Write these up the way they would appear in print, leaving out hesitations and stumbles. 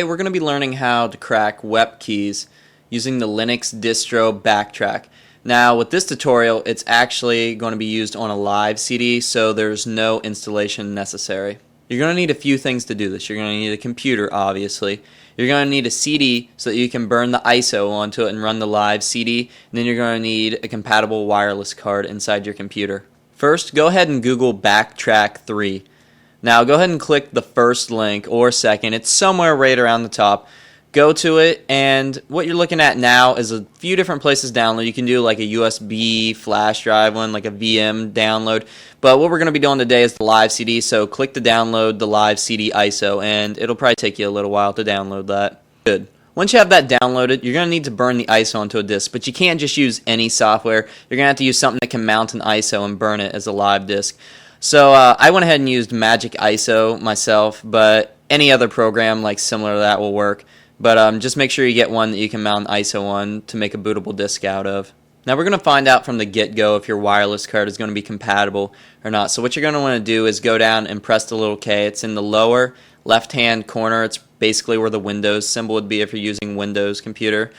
Today we're going to be learning how to crack WEP keys using the Linux distro Backtrack. Now with this tutorial it's actually going to be used on a live CD, so there's no installation necessary. You're going to need a few things to do this. You're going to need a computer, obviously. You're going to need a CD so that you can burn the ISO onto it and run the live CD. And then you're going to need a compatible wireless card inside your computer. First, go ahead and Google Backtrack 3. Now go ahead and click the first link or second. It's somewhere right around the top. Go to it, and what you're looking at now is a few different places to download. You can do like a USB flash drive one, like a VM download. But what we're going to be doing today is the live CD, so click to download the live CD ISO, and it'll probably take you a little while to download that. Good. Once you have that downloaded, you're going to need to burn the ISO onto a disk, but you can't just use any software. You're going to have to use something that can mount an ISO and burn it as a live disk. So I went ahead and used Magic ISO myself, but any other program like similar to that will work. But just make sure you get one that you can mount an ISO on to make a bootable disk out of. Now we're going to find out from the get-go if your wireless card is going to be compatible or not. So what you're going to want to do is go down and press the little K. It's in the lower left-hand corner. It's basically where the Windows symbol would be if you're using Windows computer.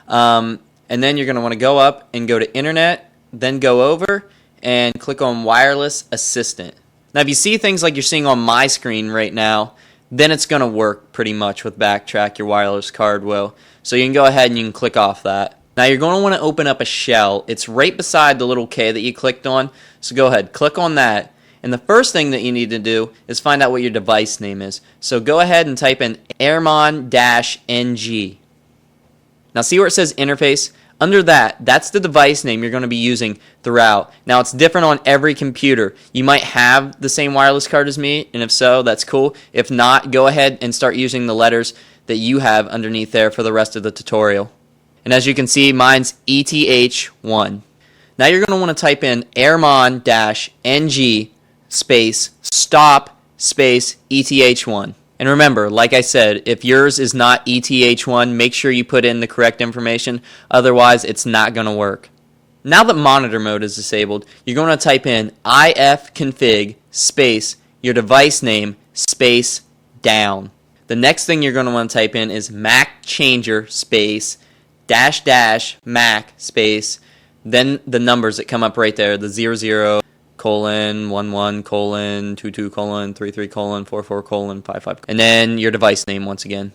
And then you're going to want to go up and go to Internet, then go over and click on Wireless Assistant. Now if you see things like you're seeing on my screen right now, then it's going to work pretty much with Backtrack. Your wireless card will. So you can go ahead and you can click off that. Now you're going to want to open up a shell. It's right beside the little K that you clicked on. So go ahead, click on that. And the first thing that you need to do is find out what your device name is. So go ahead and type in airmon-ng. Now see where it says interface? Under that, that's the device name you're going to be using throughout. Now it's different on every computer. You might have the same wireless card as me, and if so, that's cool. If not, go ahead and start using the letters that you have underneath there for the rest of the tutorial. And as you can see, mine's ETH1. Now you're going to want to type in airmon-ng space stop space ETH1. And remember, like I said, if yours is not ETH1, make sure you put in the correct information. Otherwise, it's not going to work. Now that monitor mode is disabled, you're going to type in ifconfig space your device name space down. The next thing you're going to want to type in is macchanger space dash dash mac space, then the numbers that come up right there, the 00 colon 11 colon 22 colon 33 colon 44 colon 55, and then your device name once again.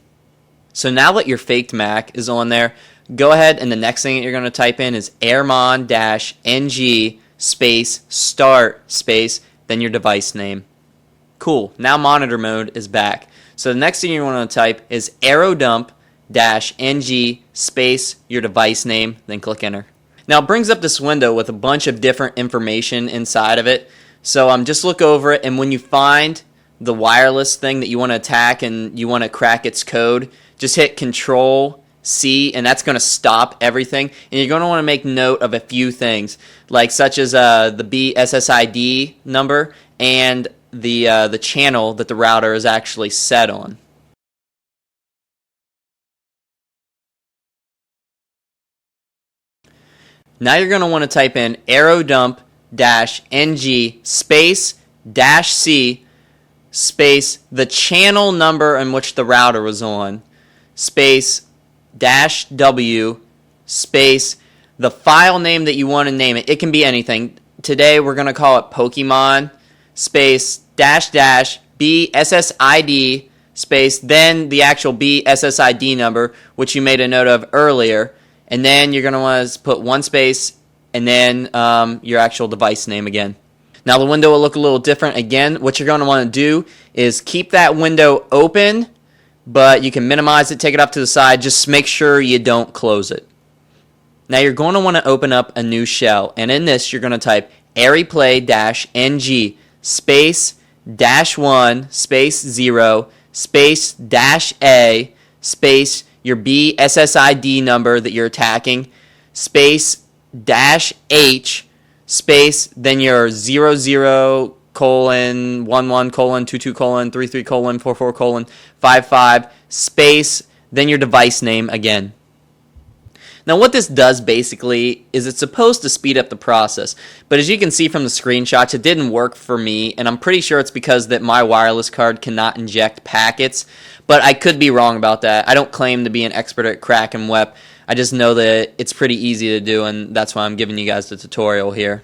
So now that your faked Mac is on there, go ahead and the next thing that you're going to type in is airmon-ng space start space, then your device name. Cool. Now monitor mode is back. So the next thing you want to type is airodump-ng space your device name, then click enter. Now it brings up this window with a bunch of different information inside of it. So just look over it, and when you find the wireless thing that you want to attack and you want to crack its code, just hit Control C, and that's going to stop everything. And you're going to want to make note of a few things, like such as the BSSID number and the channel that the router is actually set on. Now you're going to want to type in airodump-ng space dash C space the channel number in which the router was on space dash W space the file name that you want to name it. It can be anything. Today we're going to call it Pokemon space dash dash BSSID space then the actual BSSID number, which you made a note of earlier. And then you're going to want to put one space and then your actual device name again. Now the window will look a little different. Again, what you're going to want to do is keep that window open, but you can minimize it, take it off to the side. Just make sure you don't close it. Now you're going to want to open up a new shell. And in this, you're going to type aireplay-ng space dash 1 space 0 space dash A space your BSSID number that you're attacking, space dash H, space, then your 00 colon 11 colon 22 colon 33 colon 44 colon 55, space, then your device name again. Now what this does basically is it's supposed to speed up the process, but as you can see from the screenshots, it didn't work for me, and I'm pretty sure it's because that my wireless card cannot inject packets, but I could be wrong about that. I don't claim to be an expert at crack and WEP. I just know that it's pretty easy to do, and that's why I'm giving you guys the tutorial here.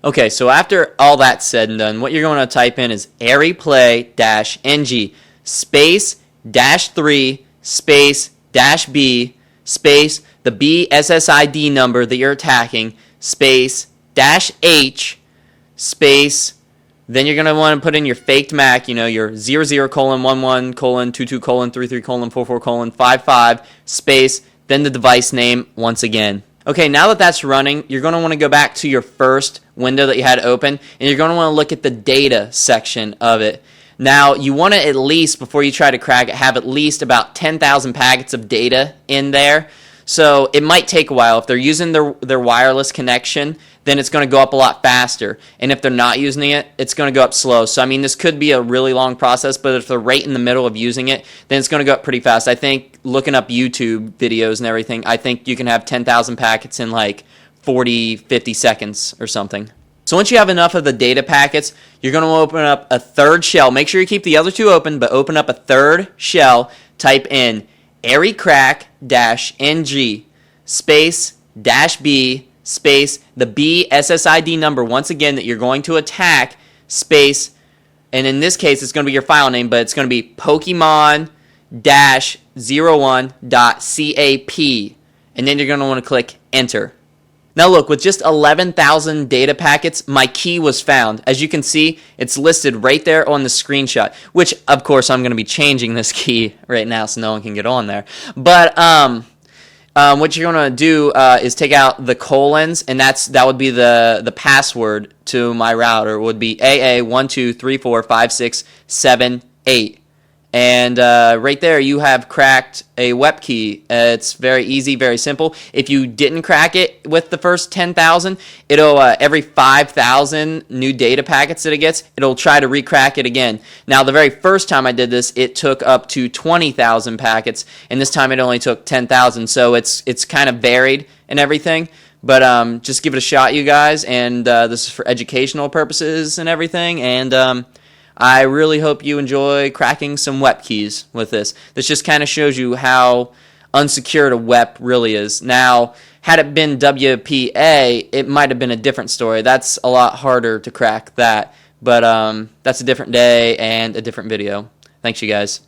Okay, so after all that's said and done, what you're going to type in is aireplay-ng space -3 space -b space the BSSID number that you're attacking space -h space, then you're going to want to put in your faked MAC, you know, your 00:11:22:33:44:55 space, then the device name once again. Okay, now that that's running, you're going to want to go back to your first window that you had open, and you're going to want to look at the data section of it. Now, you want to at least, before you try to crack it, have at least about 10,000 packets of data in there. So it might take a while. If they're using their wireless connection, then it's going to go up a lot faster. And if they're not using it, it's going to go up slow. So, I mean, this could be a really long process, but if they're right in the middle of using it, then it's going to go up pretty fast. I think looking up YouTube videos and everything, I think you can have 10,000 packets in like 40, 50 seconds or something. So once you have enough of the data packets, you're going to open up a third shell. Make sure you keep the other two open, but open up a third shell. Type in aircrack-ng space -b space the BSSID number once again that you're going to attack space, and in this case it's going to be your file name, but it's going to be Pokemon-01.cap, and then you're going to want to click enter. Now look, with just 11,000 data packets, my key was found. As you can see, it's listed right there on the screenshot, which of course I'm going to be changing this key right now so no one can get on there. But what you're going to do is take out the colons, and that would be the password to my router. It would be AA12345678. And right there you have cracked a WEP key. It's very easy, very simple. If you didn't crack it with the first 10,000, it'll every 5,000 new data packets that it gets, it'll try to recrack it again. Now the very first time I did this, it took up to 20,000 packets, and this time it only took 10,000. So it's kind of varied and everything. But just give it a shot, you guys. And this is for educational purposes and everything. And I really hope you enjoy cracking some WEP keys with this. This just kind of shows you how unsecured a WEP really is. Now, had it been WPA, it might have been a different story. That's a lot harder to crack that. But that's a different day and a different video. Thanks, you guys.